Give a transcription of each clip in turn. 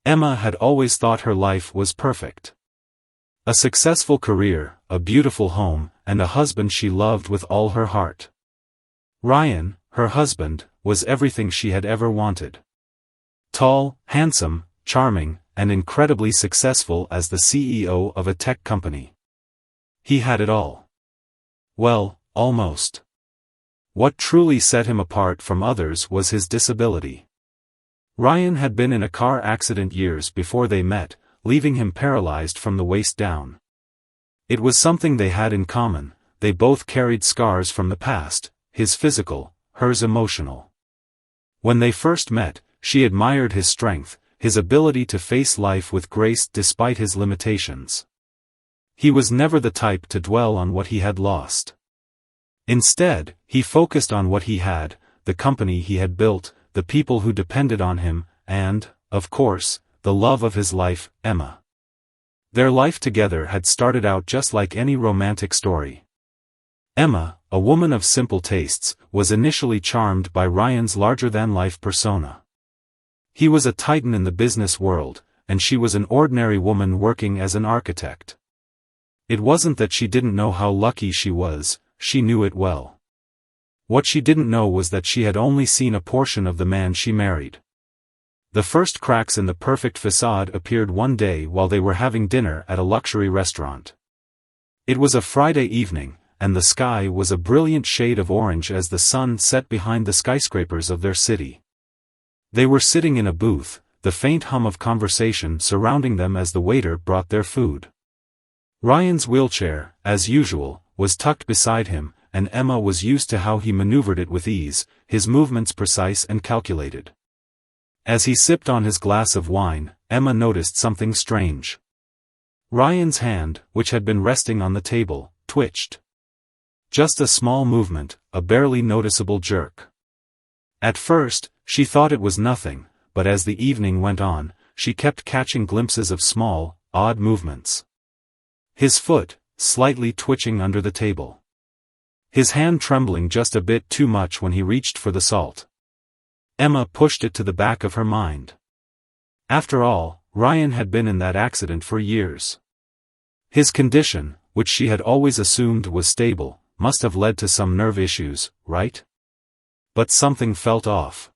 Emma had always thought her life was perfect. A successful career, a beautiful home, and a husband she loved with all her heart. Ryan, her husband, was everything she had ever wanted. Tall, handsome, charming, and incredibly successful as the CEO of a tech company. He had it all. Well, almost. What truly set him apart from others was his disability. Ryan had been in a car accident years before they met, leaving him paralyzed from the waist down. It was something they had in common. They both carried scars from the past, his physical, hers emotional. When they first met, she admired his strength, his ability to face life with grace despite his limitations. He was never the type to dwell on what he had lost. Instead, he focused on what he had, the company he had built, the people who depended on him, and, of course, the love of his life, Emma. Their life together had started out just like any romantic story. Emma, a woman of simple tastes, was initially charmed by Ryan's larger-than-life persona. He was a titan in the business world, and she was an ordinary woman working as an architect. It wasn't that she didn't know how lucky she was, she knew it well. What she didn't know was that she had only seen a portion of the man she married. The first cracks in the perfect facade appeared one day while they were having dinner at a luxury restaurant. It was a Friday evening, and the sky was a brilliant shade of orange as the sun set behind the skyscrapers of their city. They were sitting in a booth, the faint hum of conversation surrounding them as the waiter brought their food. Ryan's wheelchair, as usual, was tucked beside him, and Emma was used to how he maneuvered it with ease, his movements precise and calculated. As he sipped on his glass of wine, Emma noticed something strange. Ryan's hand, which had been resting on the table, twitched. Just a small movement, a barely noticeable jerk. At first, she thought it was nothing, but as the evening went on, she kept catching glimpses of small, odd movements. His foot, slightly twitching under the table. His hand trembling just a bit too much when he reached for the salt. Emma pushed it to the back of her mind. After all, Ryan had been in that accident for years. His condition, which she had always assumed was stable, must have led to some nerve issues, right? But something felt off.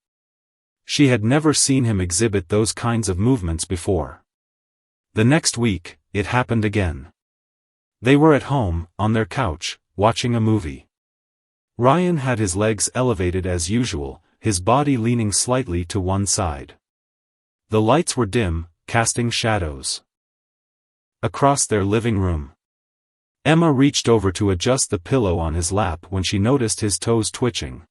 She had never seen him exhibit those kinds of movements before. The next week, it happened again. They were at home, on their couch, watching a movie. Ryan had his legs elevated as usual, his body leaning slightly to one side. The lights were dim, casting shadows across their living room. Emma reached over to adjust the pillow on his lap when she noticed his toes twitching.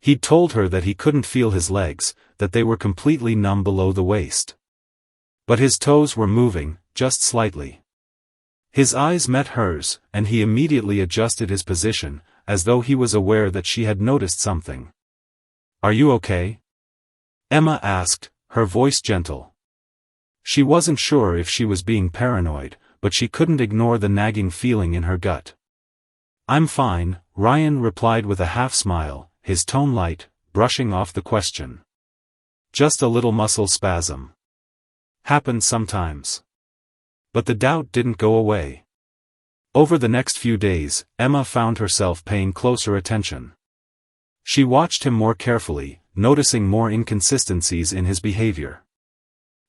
He'd told her that he couldn't feel his legs, that they were completely numb below the waist. But his toes were moving, just slightly. His eyes met hers, and he immediately adjusted his position, as though he was aware that she had noticed something. "Are you okay?" Emma asked, her voice gentle. She wasn't sure if she was being paranoid, but she couldn't ignore the nagging feeling in her gut. "I'm fine," Ryan replied with a half-smile, his tone light, brushing off the question. "Just a little muscle spasm. Happens sometimes." But the doubt didn't go away. Over the next few days, Emma found herself paying closer attention. She watched him more carefully, noticing more inconsistencies in his behavior.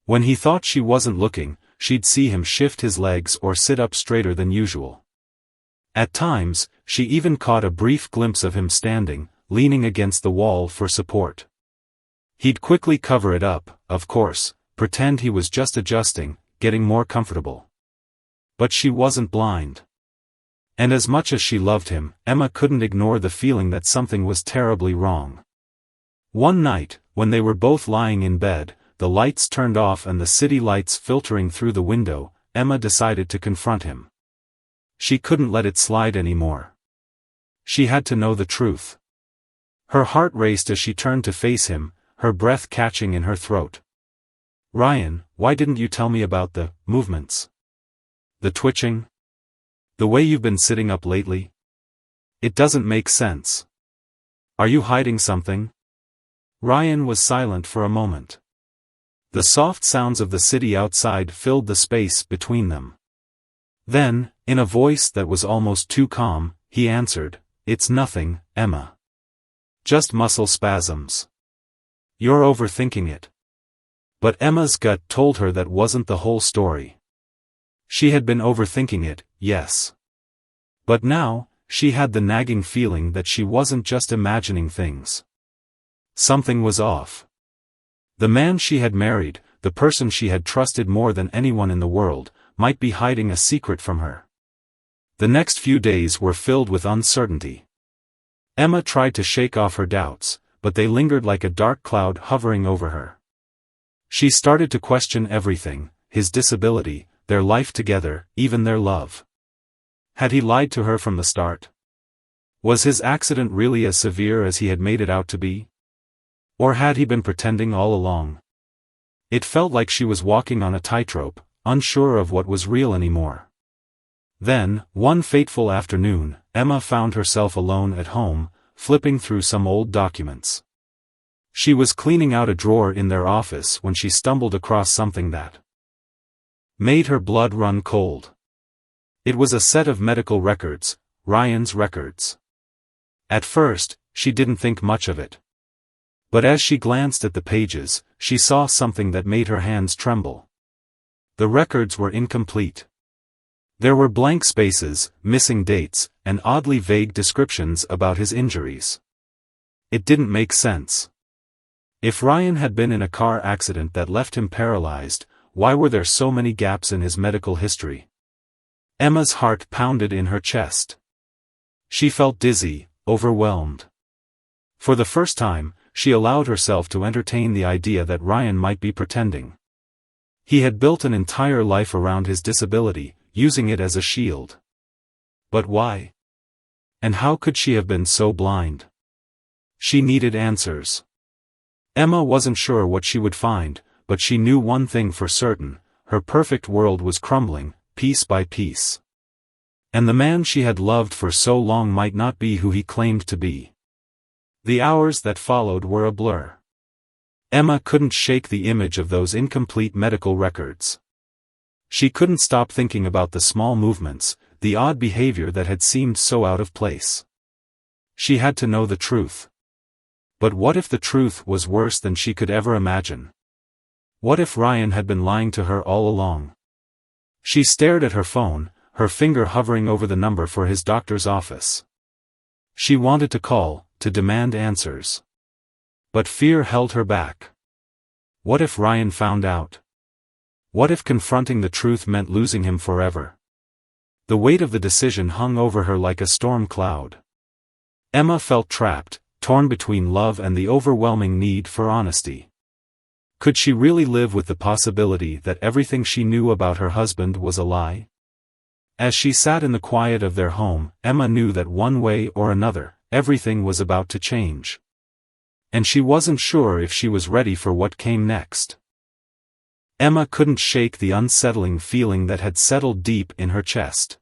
When he thought she wasn't looking, she'd see him shift his legs or sit up straighter than usual. At times, she even caught a brief glimpse of him standing, leaning against the wall for support. He'd quickly cover it up, of course, pretend he was just adjusting, getting more comfortable. But she wasn't blind. And as much as she loved him, Emma couldn't ignore the feeling that something was terribly wrong. One night, when they were both lying in bed, the lights turned off and the city lights filtering through the window, Emma decided to confront him. She couldn't let it slide anymore. She had to know the truth. Her heart raced as she turned to face him, her breath catching in her throat. "Ryan, why didn't you tell me about the movements? The twitching? The way you've been sitting up lately? It doesn't make sense. Are you hiding something?" Ryan was silent for a moment. The soft sounds of the city outside filled the space between them. Then, in a voice that was almost too calm, he answered, "It's nothing, Emma. Just muscle spasms. You're overthinking it." But Emma's gut told her that wasn't the whole story. She had been overthinking it, yes. But now, she had the nagging feeling that she wasn't just imagining things. Something was off. The man she had married, the person she had trusted more than anyone in the world, might be hiding a secret from her. The next few days were filled with uncertainty. Emma tried to shake off her doubts, but they lingered like a dark cloud hovering over her. She started to question everything: his disability, their life together, even their love. Had he lied to her from the start? Was his accident really as severe as he had made it out to be? Or had he been pretending all along? It felt like she was walking on a tightrope, unsure of what was real anymore. Then, one fateful afternoon, Emma found herself alone at home, flipping through some old documents. She was cleaning out a drawer in their office when she stumbled across something that made her blood run cold. It was a set of medical records, Ryan's records. At first, she didn't think much of it. But as she glanced at the pages, she saw something that made her hands tremble. The records were incomplete. There were blank spaces, missing dates, and oddly vague descriptions about his injuries. It didn't make sense. If Ryan had been in a car accident that left him paralyzed, why were there so many gaps in his medical history? Emma's heart pounded in her chest. She felt dizzy, overwhelmed. For the first time, she allowed herself to entertain the idea that Ryan might be pretending. He had built an entire life around his disability, using it as a shield. But why? And how could she have been so blind? She needed answers. Emma wasn't sure what she would find, but she knew one thing for certain: her perfect world was crumbling, piece by piece. And the man she had loved for so long might not be who he claimed to be. The hours that followed were a blur. Emma couldn't shake the image of those incomplete medical records. She couldn't stop thinking about the small movements, the odd behavior that had seemed so out of place. She had to know the truth. But what if the truth was worse than she could ever imagine? What if Ryan had been lying to her all along? She stared at her phone, her finger hovering over the number for his doctor's office. She wanted to call, to demand answers. But fear held her back. What if Ryan found out? What if confronting the truth meant losing him forever? The weight of the decision hung over her like a storm cloud. Emma felt trapped, torn between love and the overwhelming need for honesty. Could she really live with the possibility that everything she knew about her husband was a lie? As she sat in the quiet of their home, Emma knew that one way or another, everything was about to change. And she wasn't sure if she was ready for what came next. Emma couldn't shake the unsettling feeling that had settled deep in her chest.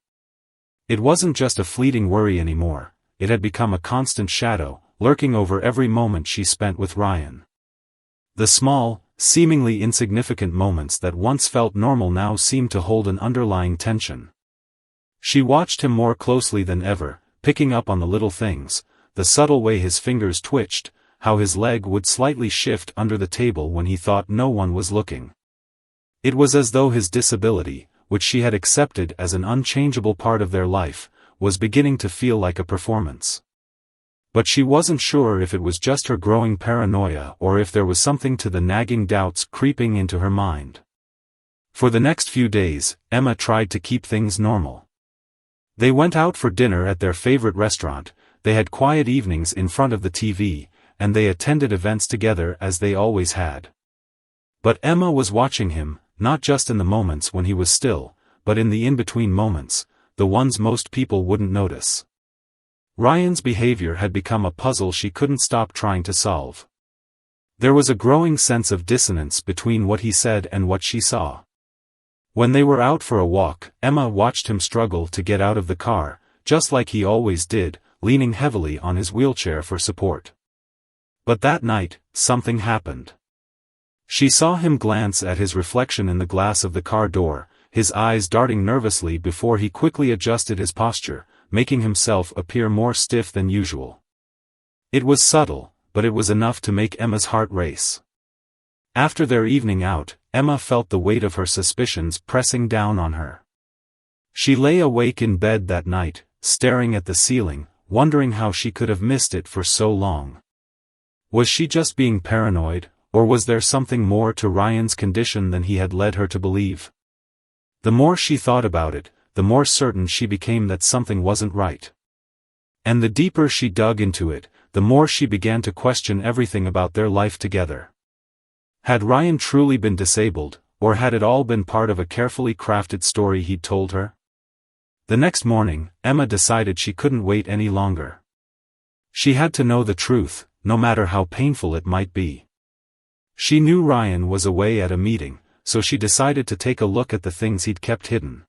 It wasn't just a fleeting worry anymore, it had become a constant shadow, lurking over every moment she spent with Ryan. The small, seemingly insignificant moments that once felt normal now seemed to hold an underlying tension. She watched him more closely than ever, picking up on the little things, the subtle way his fingers twitched, how his leg would slightly shift under the table when he thought no one was looking. It was as though his disability, which she had accepted as an unchangeable part of their life, was beginning to feel like a performance. But she wasn't sure if it was just her growing paranoia or if there was something to the nagging doubts creeping into her mind. For the next few days, Emma tried to keep things normal. They went out for dinner at their favorite restaurant, they had quiet evenings in front of the TV, and they attended events together as they always had. But Emma was watching him, not just in the moments when he was still, but in the in-between moments, the ones most people wouldn't notice. Ryan's behavior had become a puzzle she couldn't stop trying to solve. There was a growing sense of dissonance between what he said and what she saw. When they were out for a walk, Emma watched him struggle to get out of the car, just like he always did, leaning heavily on his wheelchair for support. But that night, something happened. She saw him glance at his reflection in the glass of the car door, his eyes darting nervously before he quickly adjusted his posture, making himself appear more stiff than usual. It was subtle, but it was enough to make Emma's heart race. After their evening out, Emma felt the weight of her suspicions pressing down on her. She lay awake in bed that night, staring at the ceiling, wondering how she could have missed it for so long. Was she just being paranoid, or was there something more to Ryan's condition than he had led her to believe? The more she thought about it, the more certain she became that something wasn't right. And the deeper she dug into it, the more she began to question everything about their life together. Had Ryan truly been disabled, or had it all been part of a carefully crafted story he'd told her? The next morning, Emma decided she couldn't wait any longer. She had to know the truth, no matter how painful it might be. She knew Ryan was away at a meeting, so she decided to take a look at the things he'd kept hidden.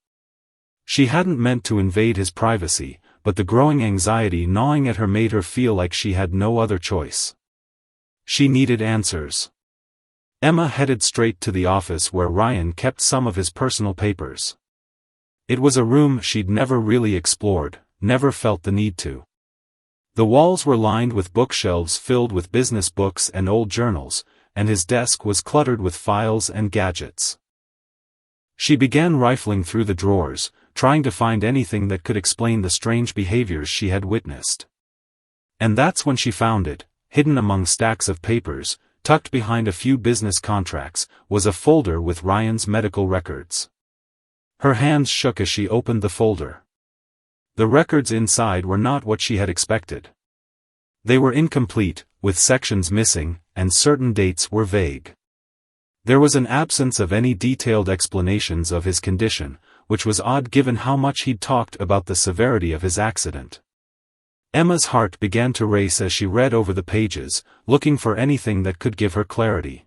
She hadn't meant to invade his privacy, but the growing anxiety gnawing at her made her feel like she had no other choice. She needed answers. Emma headed straight to the office where Ryan kept some of his personal papers. It was a room she'd never really explored, never felt the need to. The walls were lined with bookshelves filled with business books and old journals, and his desk was cluttered with files and gadgets. She began rifling through the drawers, trying to find anything that could explain the strange behaviors she had witnessed. And that's when she found it, hidden among stacks of papers, tucked behind a few business contracts, was a folder with Ryan's medical records. Her hands shook as she opened the folder. The records inside were not what she had expected. They were incomplete, with sections missing, and certain dates were vague. There was an absence of any detailed explanations of his condition, which was odd given how much he'd talked about the severity of his accident. Emma's heart began to race as she read over the pages, looking for anything that could give her clarity.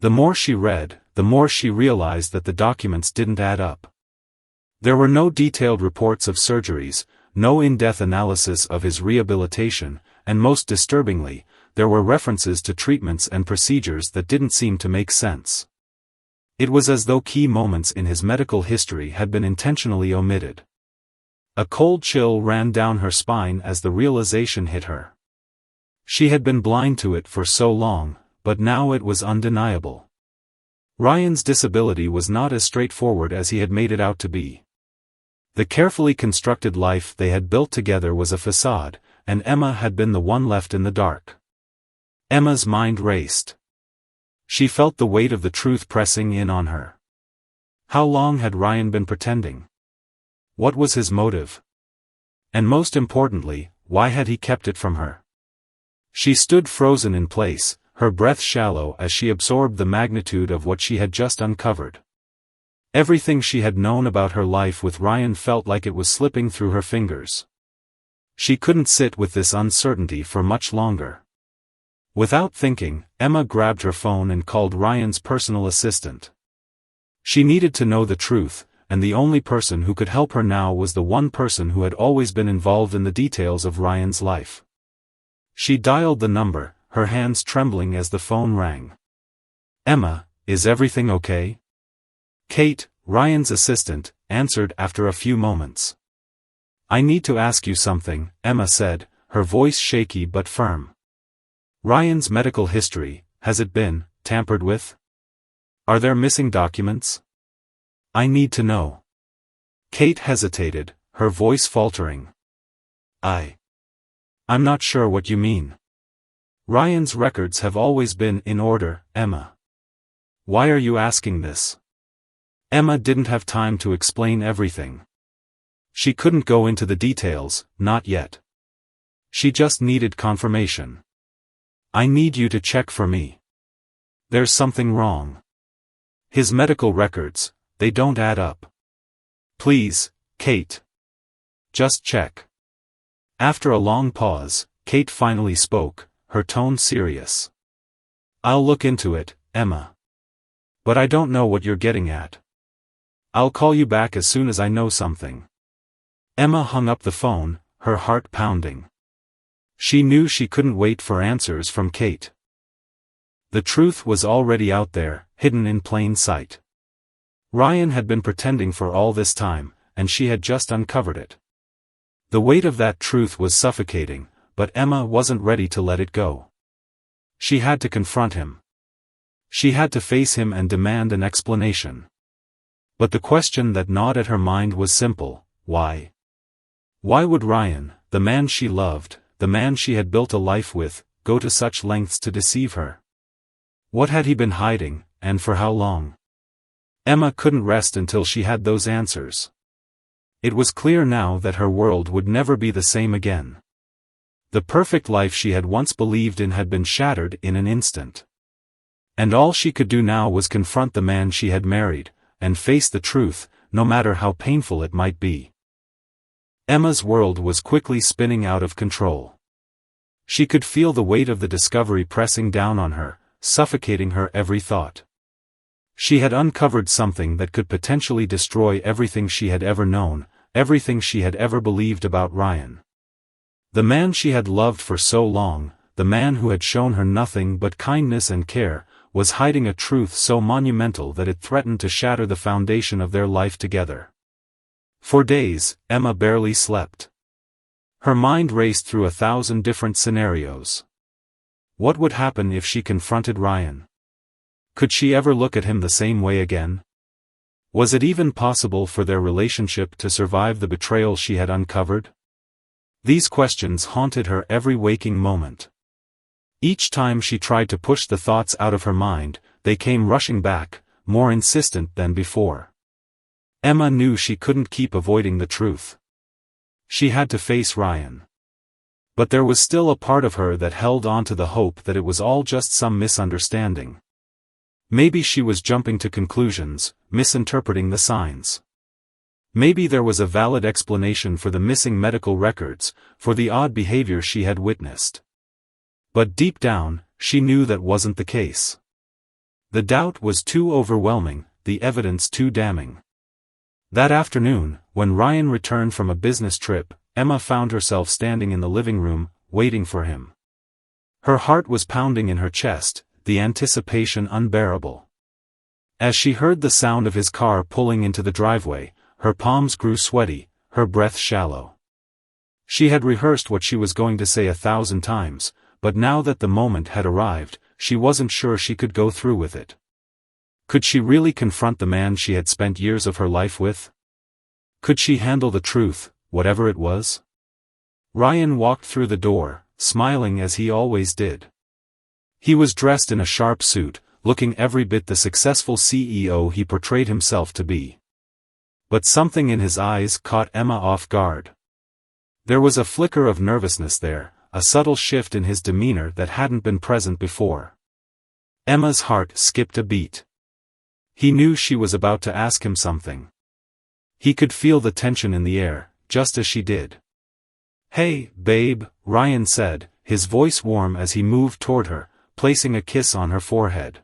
The more she read, the more she realized that the documents didn't add up. There were no detailed reports of surgeries, no in-depth analysis of his rehabilitation, and most disturbingly, there were references to treatments and procedures that didn't seem to make sense. It was as though key moments in his medical history had been intentionally omitted. A cold chill ran down her spine as the realization hit her. She had been blind to it for so long, but now it was undeniable. Ryan's disability was not as straightforward as he had made it out to be. The carefully constructed life they had built together was a facade, and Emma had been the one left in the dark. Emma's mind raced. She felt the weight of the truth pressing in on her. How long had Ryan been pretending? What was his motive? And most importantly, why had he kept it from her? She stood frozen in place, her breath shallow as she absorbed the magnitude of what she had just uncovered. Everything she had known about her life with Ryan felt like it was slipping through her fingers. She couldn't sit with this uncertainty for much longer. Without thinking, Emma grabbed her phone and called Ryan's personal assistant. She needed to know the truth, and the only person who could help her now was the one person who had always been involved in the details of Ryan's life. She dialed the number, her hands trembling as the phone rang. "Emma, is everything okay?" Kate, Ryan's assistant, answered after a few moments. "I need to ask you something," Emma said, her voice shaky but firm. "Ryan's medical history, has it been tampered with? Are there missing documents? I need to know." Kate hesitated, her voice faltering. I'm not sure what you mean." "Ryan's records have always been in order, Emma. Why are you asking this?" Emma didn't have time to explain everything. She couldn't go into the details, not yet. She just needed confirmation. "I need you to check for me. There's something wrong. His medical records, they don't add up. Please, Kate. Just check." After a long pause, Kate finally spoke, her tone serious. "I'll look into it, Emma. But I don't know what you're getting at. I'll call you back as soon as I know something." Emma hung up the phone, her heart pounding. She knew she couldn't wait for answers from Kate. The truth was already out there, hidden in plain sight. Ryan had been pretending for all this time, and she had just uncovered it. The weight of that truth was suffocating, but Emma wasn't ready to let it go. She had to confront him. She had to face him and demand an explanation. But the question that gnawed at her mind was simple: why? Why would Ryan, the man she loved, the man she had built a life with, go to such lengths to deceive her? What had he been hiding, and for how long? Emma couldn't rest until she had those answers. It was clear now that her world would never be the same again. The perfect life she had once believed in had been shattered in an instant. And all she could do now was confront the man she had married, and face the truth, no matter how painful it might be. Emma's world was quickly spinning out of control. She could feel the weight of the discovery pressing down on her, suffocating her every thought. She had uncovered something that could potentially destroy everything she had ever known, everything she had ever believed about Ryan. The man she had loved for so long, the man who had shown her nothing but kindness and care, was hiding a truth so monumental that it threatened to shatter the foundation of their life together. For days, Emma barely slept. Her mind raced through 1,000 different scenarios. What would happen if she confronted Ryan? Could she ever look at him the same way again? Was it even possible for their relationship to survive the betrayal she had uncovered? These questions haunted her every waking moment. Each time she tried to push the thoughts out of her mind, they came rushing back, more insistent than before. Emma knew she couldn't keep avoiding the truth. She had to face Ryan. But there was still a part of her that held on to the hope that it was all just some misunderstanding. Maybe she was jumping to conclusions, misinterpreting the signs. Maybe there was a valid explanation for the missing medical records, for the odd behavior she had witnessed. But deep down, she knew that wasn't the case. The doubt was too overwhelming, the evidence too damning. That afternoon, when Ryan returned from a business trip, Emma found herself standing in the living room, waiting for him. Her heart was pounding in her chest, the anticipation unbearable. As she heard the sound of his car pulling into the driveway, her palms grew sweaty, her breath shallow. She had rehearsed what she was going to say 1,000 times, but now that the moment had arrived, she wasn't sure she could go through with it. Could she really confront the man she had spent years of her life with? Could she handle the truth, whatever it was? Ryan walked through the door, smiling as he always did. He was dressed in a sharp suit, looking every bit the successful CEO he portrayed himself to be. But something in his eyes caught Emma off guard. There was a flicker of nervousness there, a subtle shift in his demeanor that hadn't been present before. Emma's heart skipped a beat. He knew she was about to ask him something. He could feel the tension in the air, just as she did. "Hey, babe," Ryan said, his voice warm as he moved toward her, placing a kiss on her forehead.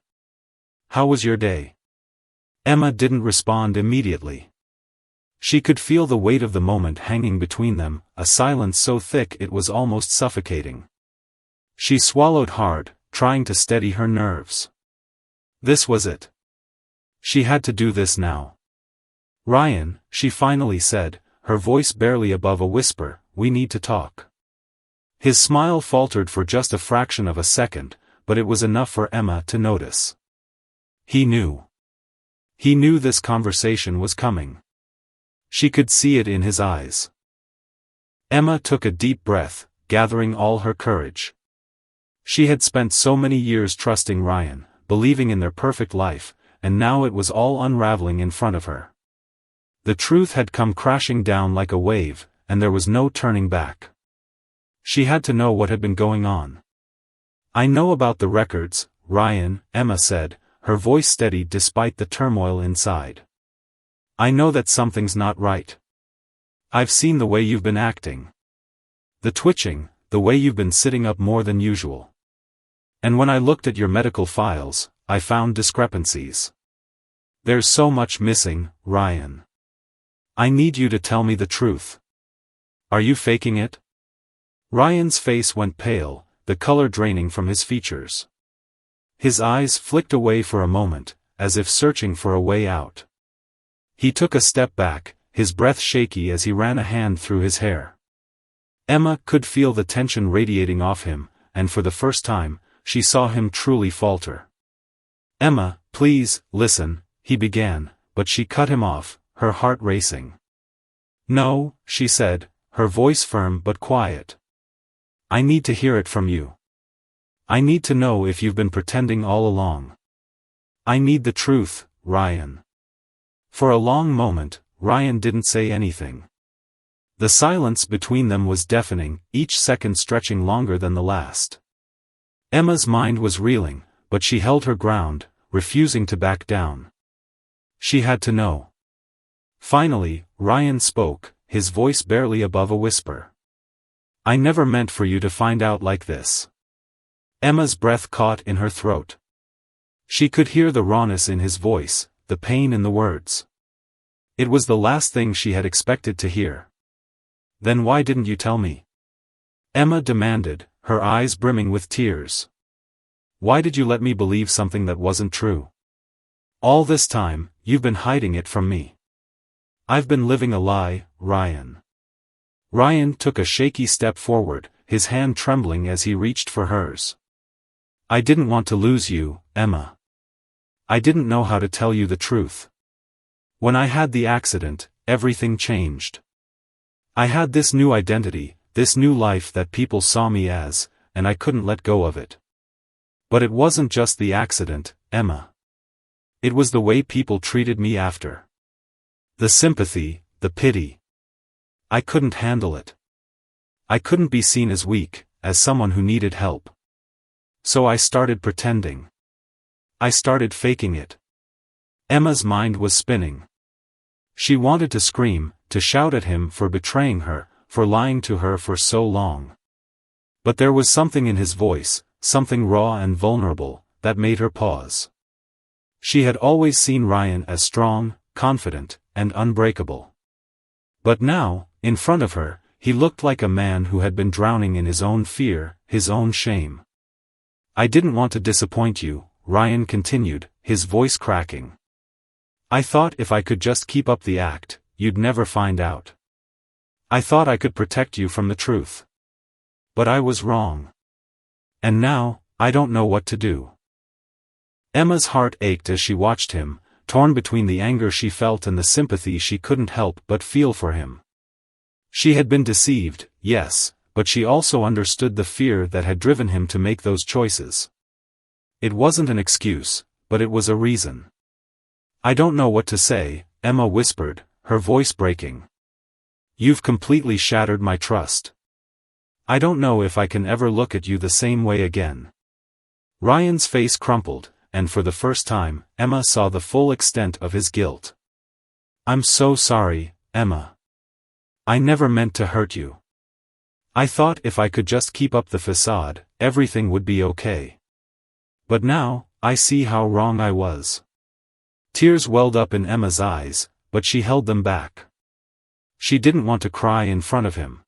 "How was your day?" Emma didn't respond immediately. She could feel the weight of the moment hanging between them, a silence so thick it was almost suffocating. She swallowed hard, trying to steady her nerves. This was it. She had to do this now. "Ryan," she finally said, her voice barely above a whisper, "we need to talk." His smile faltered for just a fraction of a second, but it was enough for Emma to notice. He knew. He knew this conversation was coming. She could see it in his eyes. Emma took a deep breath, gathering all her courage. She had spent so many years trusting Ryan, believing in their perfect life, and now it was all unraveling in front of her. The truth had come crashing down like a wave, and there was no turning back. She had to know what had been going on. "I know about the records, Ryan," Emma said, her voice steady despite the turmoil inside. "I know that something's not right. I've seen the way you've been acting. The twitching, the way you've been sitting up more than usual. And when I looked at your medical files, I found discrepancies. There's so much missing, Ryan. I need you to tell me the truth. Are you faking it?" Ryan's face went pale, the color draining from his features. His eyes flicked away for a moment, as if searching for a way out. He took a step back, his breath shaky as he ran a hand through his hair. Emma could feel the tension radiating off him, and for the first time, she saw him truly falter. "Emma, please, listen," he began, but she cut him off, her heart racing. "No," she said, her voice firm but quiet. "I need to hear it from you. I need to know if you've been pretending all along. I need the truth, Ryan." For a long moment, Ryan didn't say anything. The silence between them was deafening, each second stretching longer than the last. Emma's mind was reeling, but she held her ground, refusing to back down. She had to know. Finally, Ryan spoke, his voice barely above a whisper. "I never meant for you to find out like this." Emma's breath caught in her throat. She could hear the rawness in his voice, the pain in the words. It was the last thing she had expected to hear. "Then why didn't you tell me?" Emma demanded, her eyes brimming with tears. "Why did you let me believe something that wasn't true? All this time, you've been hiding it from me." "I've been living a lie, Ryan." Ryan took a shaky step forward, his hand trembling as he reached for hers. "I didn't want to lose you, Emma. I didn't know how to tell you the truth. When I had the accident, everything changed. I had this new identity, this new life that people saw me as, and I couldn't let go of it. But it wasn't just the accident, Emma. It was the way people treated me after. The sympathy, the pity. I couldn't handle it. I couldn't be seen as weak, as someone who needed help. So I started pretending. I started faking it." Emma's mind was spinning. She wanted to scream, to shout at him for betraying her, for lying to her for so long. But there was something in his voice, something raw and vulnerable, that made her pause. She had always seen Ryan as strong, confident, and unbreakable. But now, in front of her, he looked like a man who had been drowning in his own fear, his own shame. "I didn't want to disappoint you," Ryan continued, his voice cracking. "I thought if I could just keep up the act, you'd never find out. I thought I could protect you from the truth. But I was wrong. And now, I don't know what to do." Emma's heart ached as she watched him, torn between the anger she felt and the sympathy she couldn't help but feel for him. She had been deceived, yes, but she also understood the fear that had driven him to make those choices. It wasn't an excuse, but it was a reason. "I don't know what to say," Emma whispered, her voice breaking. "You've completely shattered my trust. I don't know if I can ever look at you the same way again." Ryan's face crumpled, and for the first time, Emma saw the full extent of his guilt. "I'm so sorry, Emma. I never meant to hurt you. I thought if I could just keep up the facade, everything would be okay. But now, I see how wrong I was." Tears welled up in Emma's eyes, but she held them back. She didn't want to cry in front of him.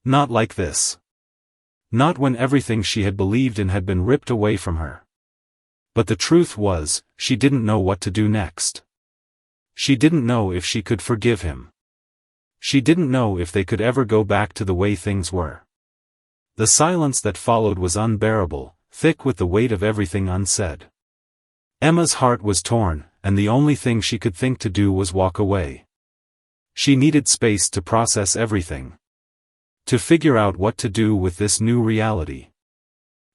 Not like this. Not when everything she had believed in had been ripped away from her. But the truth was, she didn't know what to do next. She didn't know if she could forgive him. She didn't know if they could ever go back to the way things were. The silence that followed was unbearable, thick with the weight of everything unsaid. Emma's heart was torn, and the only thing she could think to do was walk away. She needed space to process everything. To figure out what to do with this new reality.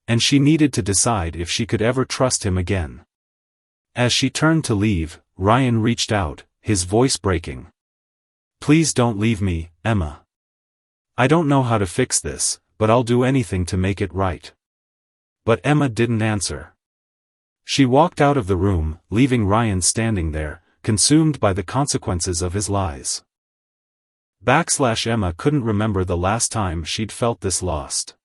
And she needed to decide if she could ever trust him again. As she turned to leave, Ryan reached out, his voice breaking. "Please don't leave me, Emma. I don't know how to fix this, but I'll do anything to make it right." But Emma didn't answer. She walked out of the room, leaving Ryan standing there, consumed by the consequences of his lies. Emma couldn't remember the last time she'd felt this lost.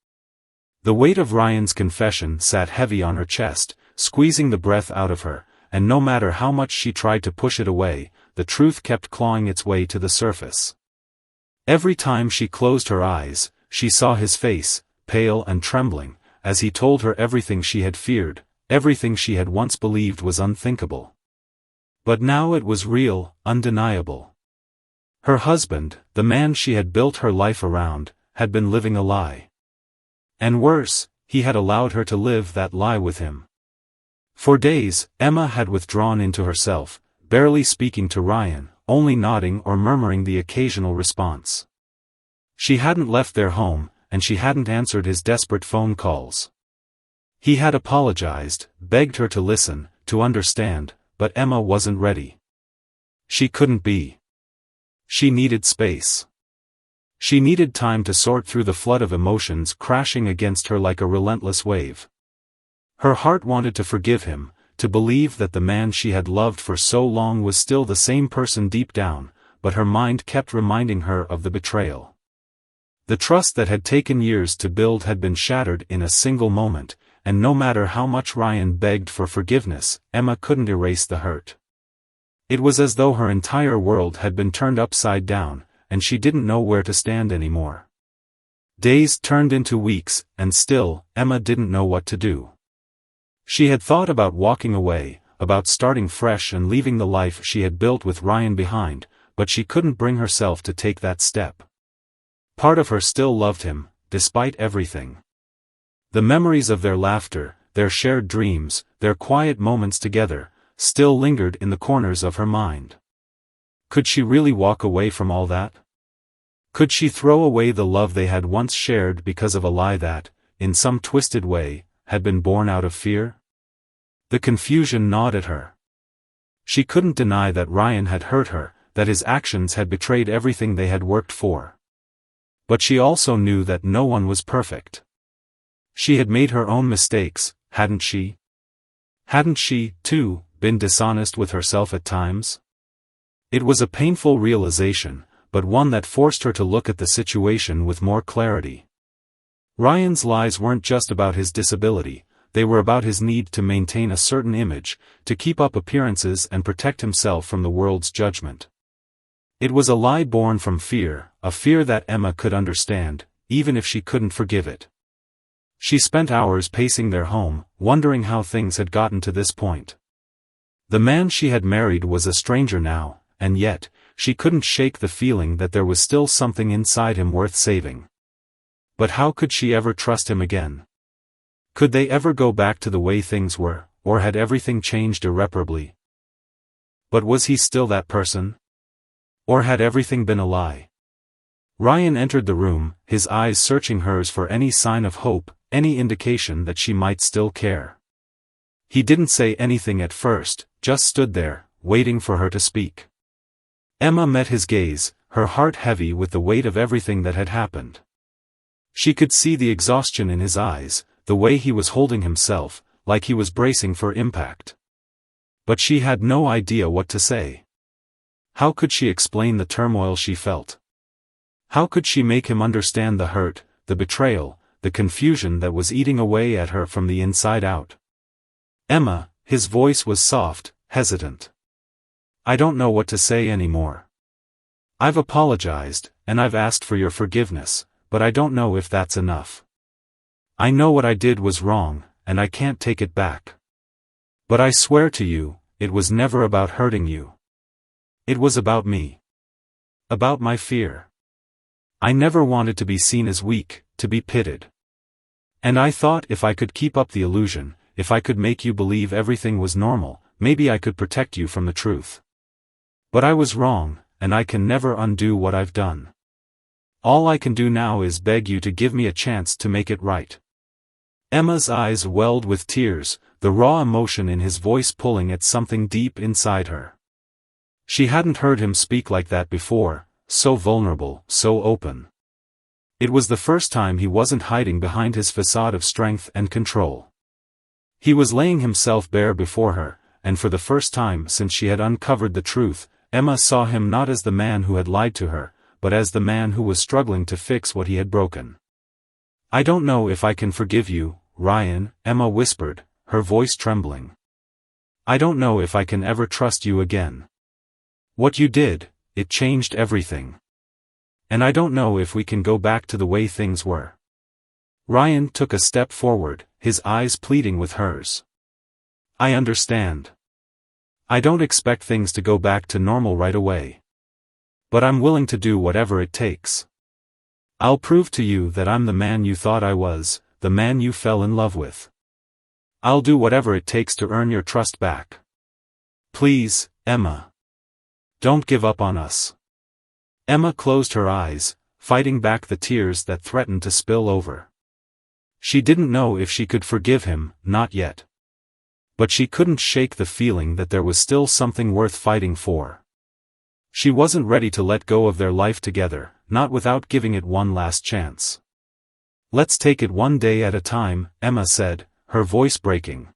The weight of Ryan's confession sat heavy on her chest, squeezing the breath out of her, and no matter how much she tried to push it away, the truth kept clawing its way to the surface. Every time she closed her eyes, she saw his face, pale and trembling, as he told her everything she had feared, everything she had once believed was unthinkable. But now it was real, undeniable. Her husband, the man she had built her life around, had been living a lie. And worse, he had allowed her to live that lie with him. For days, Emma had withdrawn into herself, barely speaking to Ryan, only nodding or murmuring the occasional response. She hadn't left their home, and she hadn't answered his desperate phone calls. He had apologized, begged her to listen, to understand, but Emma wasn't ready. She couldn't be. She needed space. She needed time to sort through the flood of emotions crashing against her like a relentless wave. Her heart wanted to forgive him, to believe that the man she had loved for so long was still the same person deep down, but her mind kept reminding her of the betrayal. The trust that had taken years to build had been shattered in a single moment, and no matter how much Ryan begged for forgiveness, Emma couldn't erase the hurt. It was as though her entire world had been turned upside down, and she didn't know where to stand anymore. Days turned into weeks, and still, Emma didn't know what to do. She had thought about walking away, about starting fresh and leaving the life she had built with Ryan behind, but she couldn't bring herself to take that step. Part of her still loved him, despite everything. The memories of their laughter, their shared dreams, their quiet moments together, still lingered in the corners of her mind. Could she really walk away from all that? Could she throw away the love they had once shared because of a lie that, in some twisted way, had been born out of fear? The confusion gnawed at her. She couldn't deny that Ryan had hurt her, that his actions had betrayed everything they had worked for. But she also knew that no one was perfect. She had made her own mistakes, hadn't she? Hadn't she, too, been dishonest with herself at times? It was a painful realization, but one that forced her to look at the situation with more clarity. Ryan's lies weren't just about his disability, they were about his need to maintain a certain image, to keep up appearances and protect himself from the world's judgment. It was a lie born from fear, a fear that Emma could understand, even if she couldn't forgive it. She spent hours pacing their home, wondering how things had gotten to this point. The man she had married was a stranger now, and yet, she couldn't shake the feeling that there was still something inside him worth saving. But how could she ever trust him again? Could they ever go back to the way things were, or had everything changed irreparably? But was he still that person? Or had everything been a lie? Ryan entered the room, his eyes searching hers for any sign of hope, any indication that she might still care. He didn't say anything at first, just stood there, waiting for her to speak. Emma met his gaze, her heart heavy with the weight of everything that had happened. She could see the exhaustion in his eyes, the way he was holding himself, like he was bracing for impact. But she had no idea what to say. How could she explain the turmoil she felt? How could she make him understand the hurt, the betrayal, the confusion that was eating away at her from the inside out? Emma, his voice was soft, hesitant. I don't know what to say anymore. I've apologized, and I've asked for your forgiveness, but I don't know if that's enough. I know what I did was wrong, and I can't take it back. But I swear to you, it was never about hurting you. It was about me. About my fear. I never wanted to be seen as weak, to be pitied. And I thought if I could keep up the illusion, if I could make you believe everything was normal, maybe I could protect you from the truth. But I was wrong, and I can never undo what I've done. All I can do now is beg you to give me a chance to make it right. Emma's eyes welled with tears, the raw emotion in his voice pulling at something deep inside her. She hadn't heard him speak like that before, so vulnerable, so open. It was the first time he wasn't hiding behind his facade of strength and control. He was laying himself bare before her, and for the first time since she had uncovered the truth, Emma saw him not as the man who had lied to her, but as the man who was struggling to fix what he had broken. I don't know if I can forgive you, Ryan, Emma whispered, her voice trembling. I don't know if I can ever trust you again. What you did, it changed everything. And I don't know if we can go back to the way things were. Ryan took a step forward, his eyes pleading with hers. I understand. I don't expect things to go back to normal right away. But I'm willing to do whatever it takes. I'll prove to you that I'm the man you thought I was, the man you fell in love with. I'll do whatever it takes to earn your trust back. Please, Emma. Don't give up on us. Emma closed her eyes, fighting back the tears that threatened to spill over. She didn't know if she could forgive him, not yet. But she couldn't shake the feeling that there was still something worth fighting for. She wasn't ready to let go of their life together, not without giving it one last chance. Let's take it one day at a time, Emma said, her voice breaking.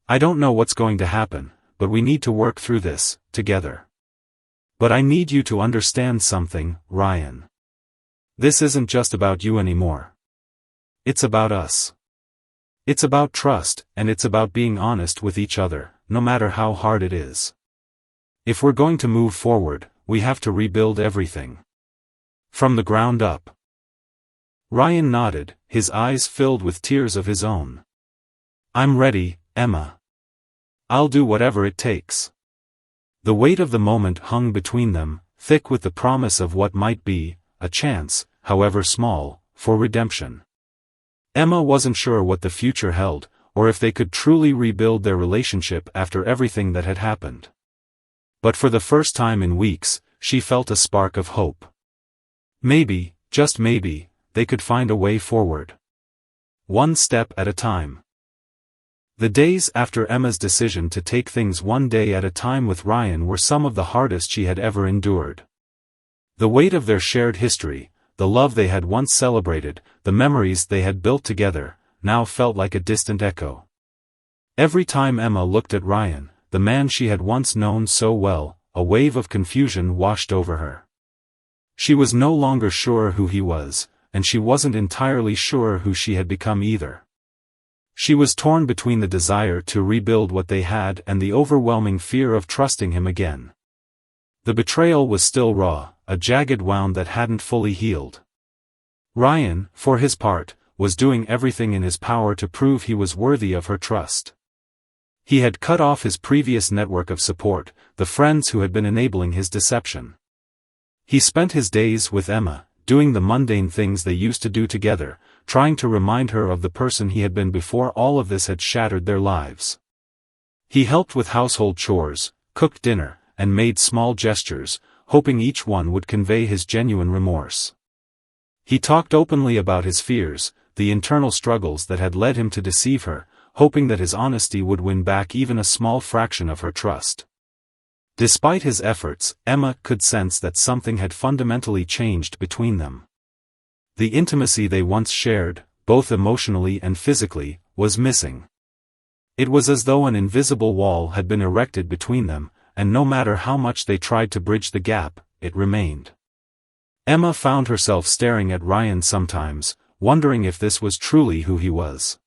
I don't know what's going to happen, but we need to work through this, together. But I need you to understand something, Ryan. This isn't just about you anymore. It's about us. It's about trust, and it's about being honest with each other, no matter how hard it is. If we're going to move forward, we have to rebuild everything. From the ground up. Ryan nodded, his eyes filled with tears of his own. I'm ready, Emma. I'll do whatever it takes. The weight of the moment hung between them, thick with the promise of what might be, a chance, however small, for redemption. Emma wasn't sure what the future held, or if they could truly rebuild their relationship after everything that had happened. But for the first time in weeks, she felt a spark of hope. Maybe, just maybe, they could find a way forward. One step at a time. The days after Emma's decision to take things one day at a time with Ryan were some of the hardest she had ever endured. The weight of their shared history, the love they had once celebrated, the memories they had built together, now felt like a distant echo. Every time Emma looked at Ryan, the man she had once known so well, a wave of confusion washed over her. She was no longer sure who he was, and she wasn't entirely sure who she had become either. She was torn between the desire to rebuild what they had and the overwhelming fear of trusting him again. The betrayal was still raw, a jagged wound that hadn't fully healed. Ryan, for his part, was doing everything in his power to prove he was worthy of her trust. He had cut off his previous network of support, the friends who had been enabling his deception. He spent his days with Emma, doing the mundane things they used to do together, trying to remind her of the person he had been before all of this had shattered their lives. He helped with household chores, cooked dinner, and made small gestures, hoping each one would convey his genuine remorse. He talked openly about his fears, the internal struggles that had led him to deceive her, hoping that his honesty would win back even a small fraction of her trust. Despite his efforts, Emma could sense that something had fundamentally changed between them. The intimacy they once shared, both emotionally and physically, was missing. It was as though an invisible wall had been erected between them, and no matter how much they tried to bridge the gap, it remained. Emma found herself staring at Ryan sometimes, wondering if this was truly who he was.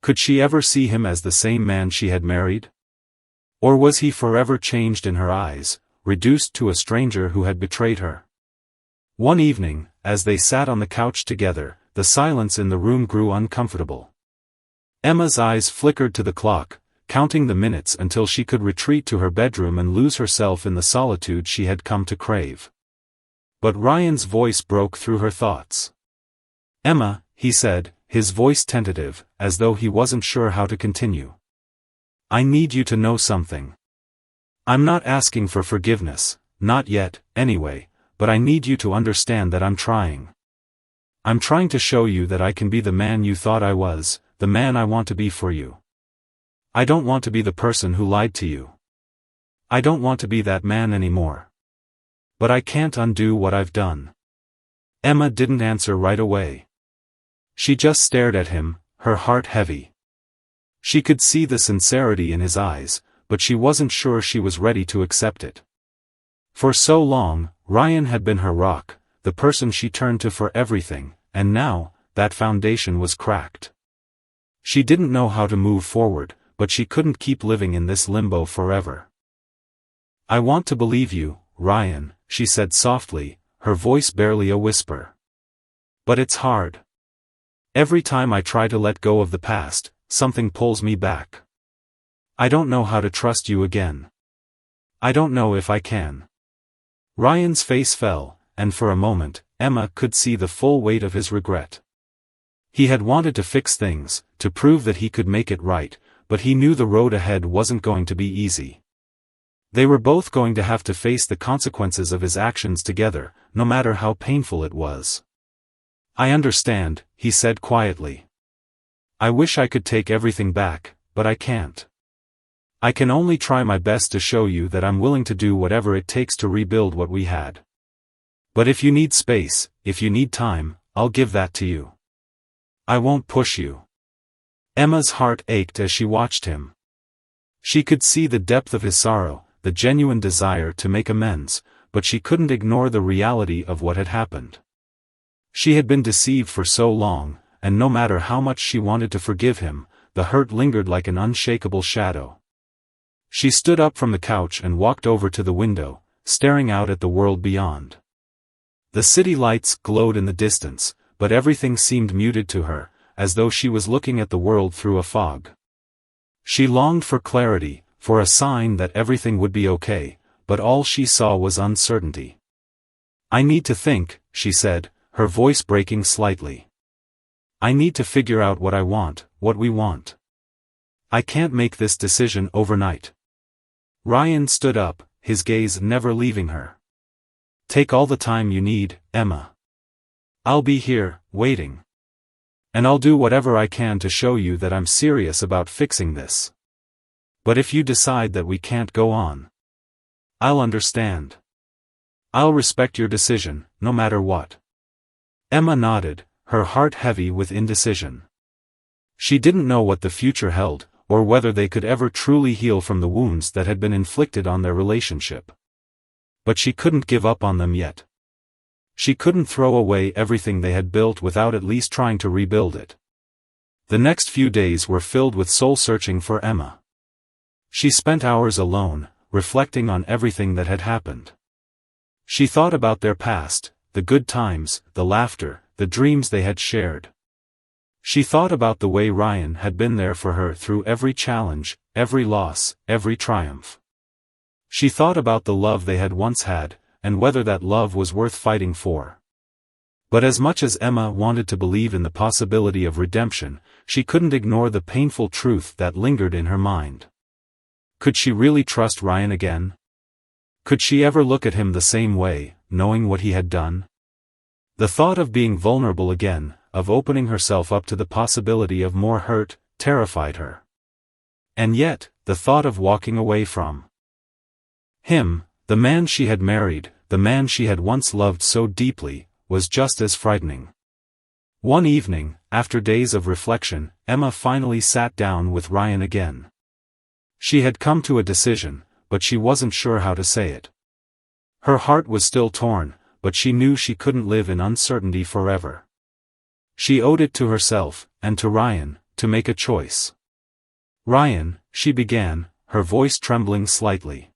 Could she ever see him as the same man she had married? Or was he forever changed in her eyes, reduced to a stranger who had betrayed her? One evening, as they sat on the couch together, the silence in the room grew uncomfortable. Emma's eyes flickered to the clock, counting the minutes until she could retreat to her bedroom and lose herself in the solitude she had come to crave. But Ryan's voice broke through her thoughts. "Emma," he said, his voice tentative, as though he wasn't sure how to continue. "I need you to know something. I'm not asking for forgiveness, not yet, anyway, but I need you to understand that I'm trying. I'm trying to show you that I can be the man you thought I was, the man I want to be for you. I don't want to be the person who lied to you. I don't want to be that man anymore. But I can't undo what I've done." Emma didn't answer right away. She just stared at him, her heart heavy. She could see the sincerity in his eyes, but she wasn't sure she was ready to accept it. For so long, Ryan had been her rock, the person she turned to for everything, and now, that foundation was cracked. She didn't know how to move forward, but she couldn't keep living in this limbo forever. "I want to believe you, Ryan," she said softly, her voice barely a whisper. "But it's hard. Every time I try to let go of the past, something pulls me back. I don't know how to trust you again. I don't know if I can. Ryan's face fell, and for a moment, Emma could see the full weight of his regret. He had wanted to fix things, to prove that he could make it right, but he knew the road ahead wasn't going to be easy. They were both going to have to face the consequences of his actions together, no matter how painful it was. I understand, he said quietly. I wish I could take everything back, but I can't. I can only try my best to show you that I'm willing to do whatever it takes to rebuild what we had. But if you need space, if you need time, I'll give that to you. I won't push you. Emma's heart ached as she watched him. She could see the depth of his sorrow, the genuine desire to make amends, but she couldn't ignore the reality of what had happened. She had been deceived for so long, and no matter how much she wanted to forgive him, the hurt lingered like an unshakable shadow. She stood up from the couch and walked over to the window, staring out at the world beyond. The city lights glowed in the distance, but everything seemed muted to her, as though she was looking at the world through a fog. She longed for clarity, for a sign that everything would be okay, but all she saw was uncertainty. I need to think, she said, her voice breaking slightly. I need to figure out what I want, what we want. I can't make this decision overnight. Ryan stood up, his gaze never leaving her. Take all the time you need, Emma. I'll be here, waiting. And I'll do whatever I can to show you that I'm serious about fixing this. But if you decide that we can't go on, I'll understand. I'll respect your decision, no matter what. Emma nodded, her heart heavy with indecision. She didn't know what the future held, or whether they could ever truly heal from the wounds that had been inflicted on their relationship. But she couldn't give up on them yet. She couldn't throw away everything they had built without at least trying to rebuild it. The next few days were filled with soul-searching for Emma. She spent hours alone, reflecting on everything that had happened. She thought about their past, the good times, the laughter, the dreams they had shared. She thought about the way Ryan had been there for her through every challenge, every loss, every triumph. She thought about the love they had once had, and whether that love was worth fighting for. But as much as Emma wanted to believe in the possibility of redemption, she couldn't ignore the painful truth that lingered in her mind. Could she really trust Ryan again? Could she ever look at him the same way, knowing what he had done? The thought of being vulnerable again, of opening herself up to the possibility of more hurt, terrified her. And yet, the thought of walking away from him, the man she had married, the man she had once loved so deeply, was just as frightening. One evening, after days of reflection, Emma finally sat down with Ryan again. She had come to a decision, but she wasn't sure how to say it. Her heart was still torn, but she knew she couldn't live in uncertainty forever. She owed it to herself, and to Ryan, to make a choice. Ryan, she began, her voice trembling slightly.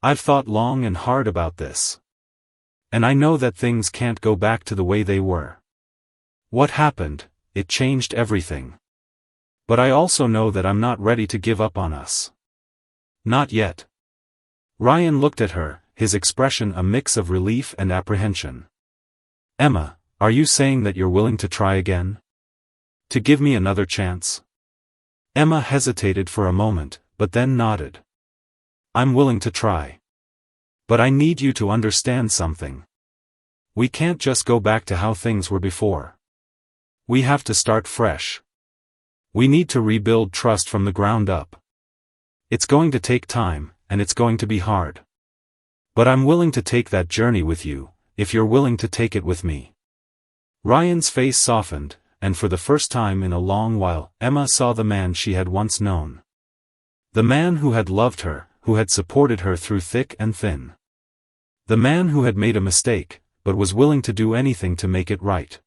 I've thought long and hard about this. And I know that things can't go back to the way they were. What happened, it changed everything. But I also know that I'm not ready to give up on us. Not yet. Ryan looked at her, his expression a mix of relief and apprehension. Emma, are you saying that you're willing to try again? To give me another chance? Emma hesitated for a moment, but then nodded. I'm willing to try. But I need you to understand something. We can't just go back to how things were before. We have to start fresh. We need to rebuild trust from the ground up. It's going to take time, and it's going to be hard. But I'm willing to take that journey with you, if you're willing to take it with me. Ryan's face softened, and for the first time in a long while, Emma saw the man she had once known. The man who had loved her, who had supported her through thick and thin. The man who had made a mistake, but was willing to do anything to make it right.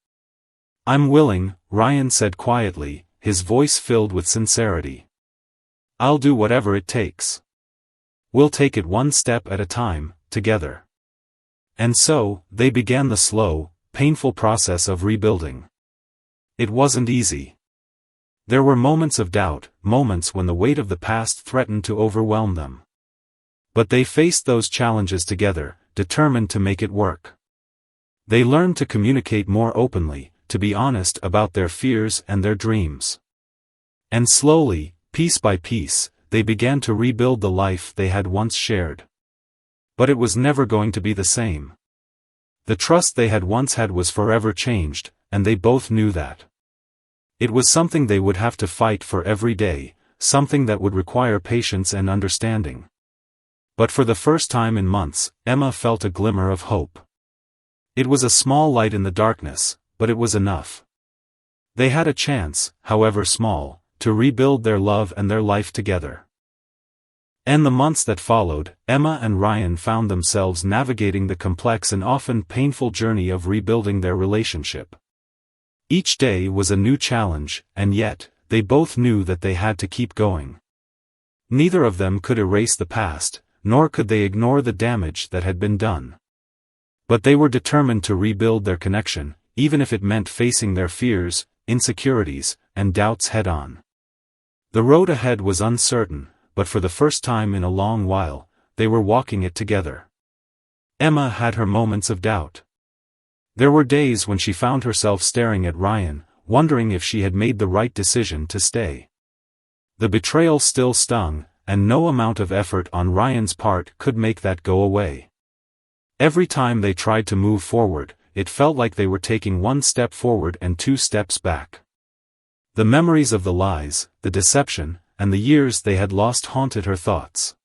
I'm willing, Ryan said quietly, his voice filled with sincerity. I'll do whatever it takes. We'll take it one step at a time, together. And so, they began the slow, painful process of rebuilding. It wasn't easy. There were moments of doubt, moments when the weight of the past threatened to overwhelm them. But they faced those challenges together, determined to make it work. They learned to communicate more openly, to be honest about their fears and their dreams. And slowly, piece by piece, they began to rebuild the life they had once shared. But it was never going to be the same. The trust they had once had was forever changed, and they both knew that. It was something they would have to fight for every day, something that would require patience and understanding. But for the first time in months, Emma felt a glimmer of hope. It was a small light in the darkness, but it was enough. They had a chance, however small, to rebuild their love and their life together. In the months that followed, Emma and Ryan found themselves navigating the complex and often painful journey of rebuilding their relationship. Each day was a new challenge, and yet, they both knew that they had to keep going. Neither of them could erase the past, nor could they ignore the damage that had been done. But they were determined to rebuild their connection, even if it meant facing their fears, insecurities, and doubts head-on. The road ahead was uncertain, but for the first time in a long while, they were walking it together. Emma had her moments of doubt. There were days when she found herself staring at Ryan, wondering if she had made the right decision to stay. The betrayal still stung, and no amount of effort on Ryan's part could make that go away. Every time they tried to move forward, it felt like they were taking one step forward and two steps back. The memories of the lies, the deception, and the years they had lost haunted her thoughts.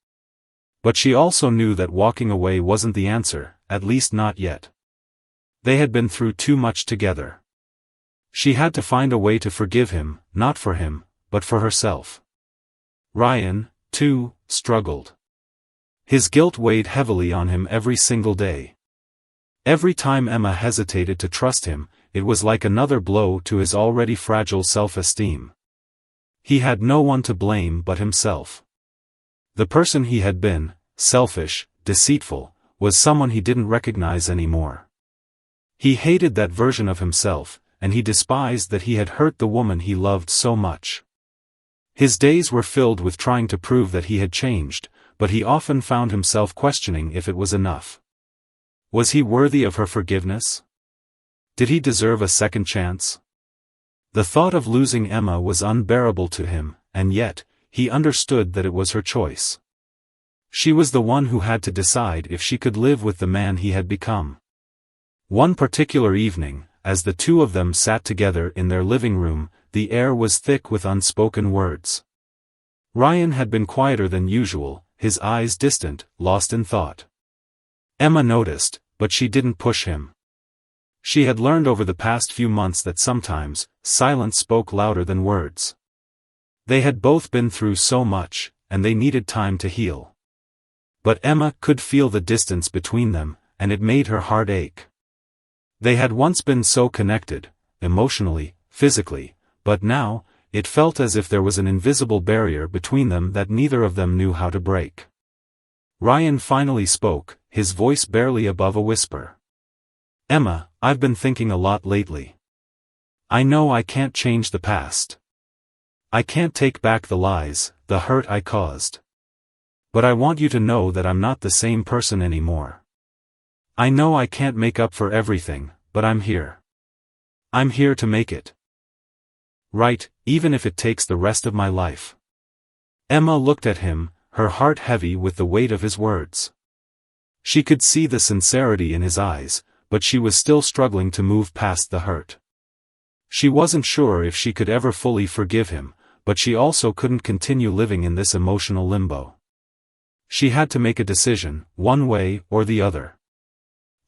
But she also knew that walking away wasn't the answer, at least not yet. They had been through too much together. She had to find a way to forgive him, not for him, but for herself. Ryan, too, struggled. His guilt weighed heavily on him every single day. Every time Emma hesitated to trust him, it was like another blow to his already fragile self-esteem. He had no one to blame but himself. The person he had been, selfish, deceitful, was someone he didn't recognize anymore. He hated that version of himself, and he despised that he had hurt the woman he loved so much. His days were filled with trying to prove that he had changed, but he often found himself questioning if it was enough. Was he worthy of her forgiveness? Did he deserve a second chance? The thought of losing Emma was unbearable to him, and yet, he understood that it was her choice. She was the one who had to decide if she could live with the man he had become. One particular evening, as the two of them sat together in their living room, the air was thick with unspoken words. Ryan had been quieter than usual, his eyes distant, lost in thought. Emma noticed, but she didn't push him. She had learned over the past few months that sometimes, silence spoke louder than words. They had both been through so much, and they needed time to heal. But Emma could feel the distance between them, and it made her heart ache. They had once been so connected, emotionally, physically, but now, it felt as if there was an invisible barrier between them that neither of them knew how to break. Ryan finally spoke, his voice barely above a whisper. "Emma, I've been thinking a lot lately. I know I can't change the past. I can't take back the lies, the hurt I caused. But I want you to know that I'm not the same person anymore. I know I can't make up for everything, but I'm here. I'm here to make it right, even if it takes the rest of my life." Emma looked at him, her heart heavy with the weight of his words. She could see the sincerity in his eyes, but she was still struggling to move past the hurt. She wasn't sure if she could ever fully forgive him, but she also couldn't continue living in this emotional limbo. She had to make a decision, one way or the other.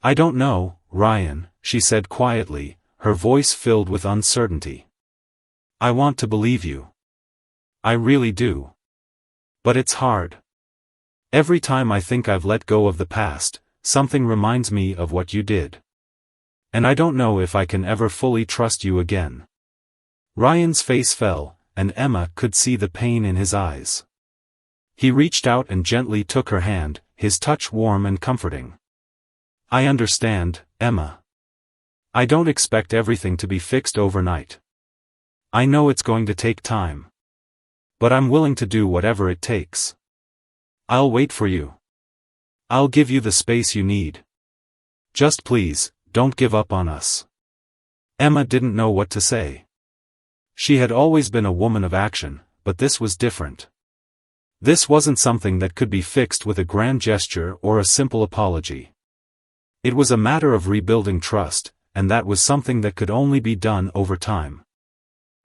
"I don't know, Ryan," she said quietly, her voice filled with uncertainty. "I want to believe you. I really do. But it's hard. Every time I think I've let go of the past, something reminds me of what you did. And I don't know if I can ever fully trust you again." Ryan's face fell, and Emma could see the pain in his eyes. He reached out and gently took her hand, his touch warm and comforting. "I understand, Emma. I don't expect everything to be fixed overnight. I know it's going to take time. But I'm willing to do whatever it takes. I'll wait for you. I'll give you the space you need. Just please, don't give up on us. Emma didn't know what to say. She had always been a woman of action, but this was different. This wasn't something that could be fixed with a grand gesture or a simple apology. It was a matter of rebuilding trust, and that was something that could only be done over time.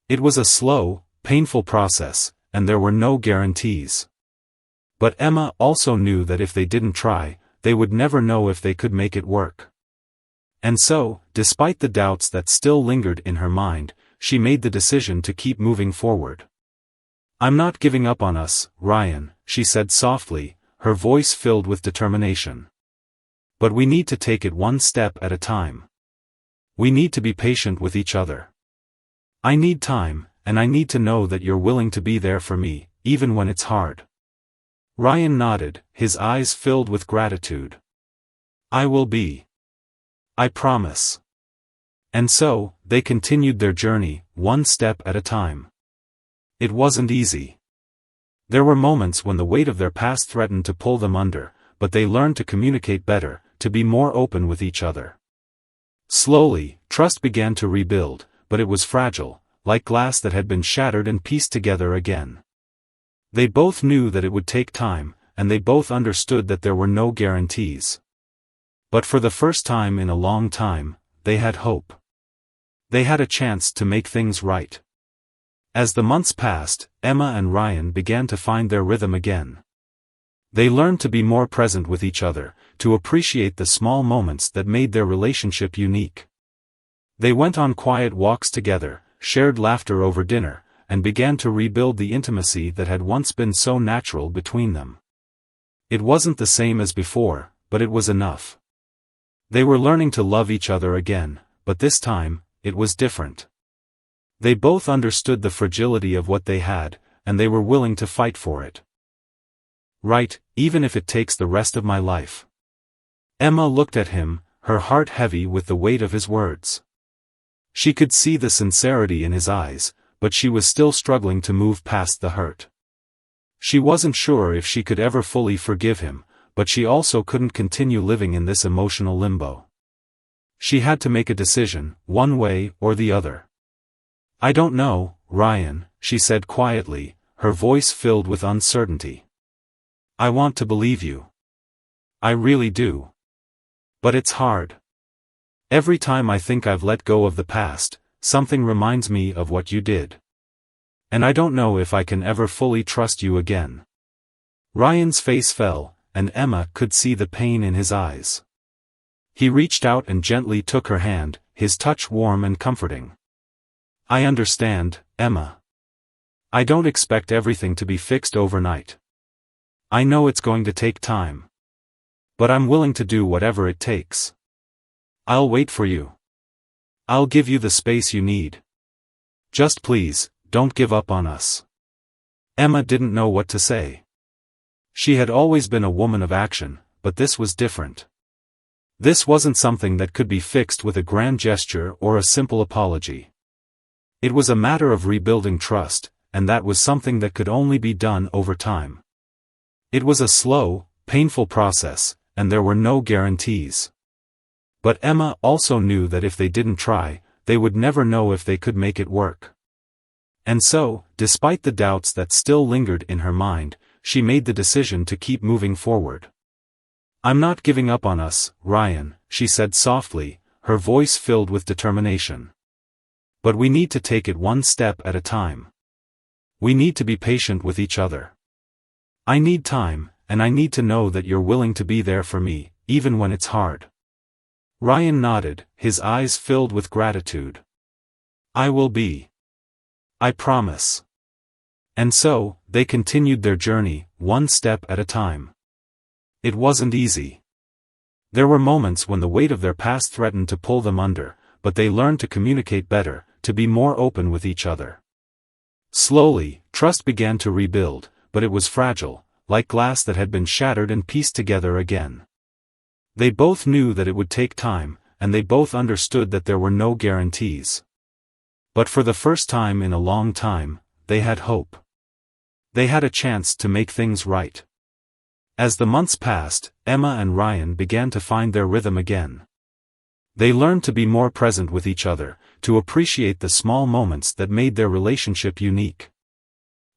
It was a slow, painful process, and there were no guarantees. But Emma also knew that if they didn't try, they would never know if they could make it work. And so, despite the doubts that still lingered in her mind, she made the decision to keep moving forward. I'm not giving up on us, Ryan, she said softly, her voice filled with determination. But we need to take it one step at a time. We need to be patient with each other. I need time, and I need to know that you're willing to be there for me, even when it's hard. Ryan nodded, his eyes filled with gratitude. I will be. I promise. And so, they continued their journey, one step at a time. It wasn't easy. There were moments when the weight of their past threatened to pull them under, but they learned to communicate better, to be more open with each other. Slowly, trust began to rebuild, but it was fragile, like glass that had been shattered and pieced together again. They both knew that it would take time, and they both understood that there were no guarantees. But for the first time in a long time, they had hope. They had a chance to make things right. As the months passed, Emma and Ryan began to find their rhythm again. They learned to be more present with each other, to appreciate the small moments that made their relationship unique. They went on quiet walks together, shared laughter over dinner, and began to rebuild the intimacy that had once been so natural between them. It wasn't the same as before, but it was enough. They were learning to love each other again, but this time, it was different. They both understood the fragility of what they had, and they were willing to fight for it. Right, even if it takes the rest of my life. Emma looked at him, her heart heavy with the weight of his words. She could see the sincerity in his eyes, but she was still struggling to move past the hurt. She wasn't sure if she could ever fully forgive him, but she also couldn't continue living in this emotional limbo. She had to make a decision, one way or the other. I don't know, Ryan, she said quietly, her voice filled with uncertainty. I want to believe you. I really do. But it's hard. Every time I think I've let go of the past, something reminds me of what you did. And I don't know if I can ever fully trust you again. Ryan's face fell, and Emma could see the pain in his eyes. He reached out and gently took her hand, his touch warm and comforting. I understand, Emma. I don't expect everything to be fixed overnight. I know it's going to take time. But I'm willing to do whatever it takes. I'll wait for you. I'll give you the space you need. Just please, don't give up on us. Emma didn't know what to say. She had always been a woman of action, but this was different. This wasn't something that could be fixed with a grand gesture or a simple apology. It was a matter of rebuilding trust, and that was something that could only be done over time. It was a slow, painful process, and there were no guarantees. But Emma also knew that if they didn't try, they would never know if they could make it work. And so, despite the doubts that still lingered in her mind, she made the decision to keep moving forward. I'm not giving up on us, Ryan, she said softly, her voice filled with determination. But we need to take it one step at a time. We need to be patient with each other. I need time, and I need to know that you're willing to be there for me, even when it's hard. Ryan nodded, his eyes filled with gratitude. I will be. I promise. And so, they continued their journey, one step at a time. It wasn't easy. There were moments when the weight of their past threatened to pull them under, but they learned to communicate better, to be more open with each other. Slowly, trust began to rebuild, but it was fragile, like glass that had been shattered and pieced together again. They both knew that it would take time, and they both understood that there were no guarantees. But for the first time in a long time, they had hope. They had a chance to make things right. As the months passed, Emma and Ryan began to find their rhythm again. They learned to be more present with each other, to appreciate the small moments that made their relationship unique.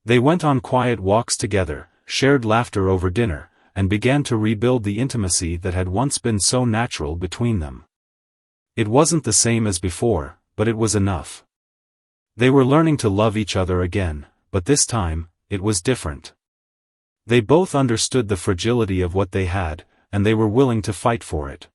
They went on quiet walks together, shared laughter over dinner, and began to rebuild the intimacy that had once been so natural between them. It wasn't the same as before, but it was enough. They were learning to love each other again, but this time, it was different. They both understood the fragility of what they had, and they were willing to fight for it.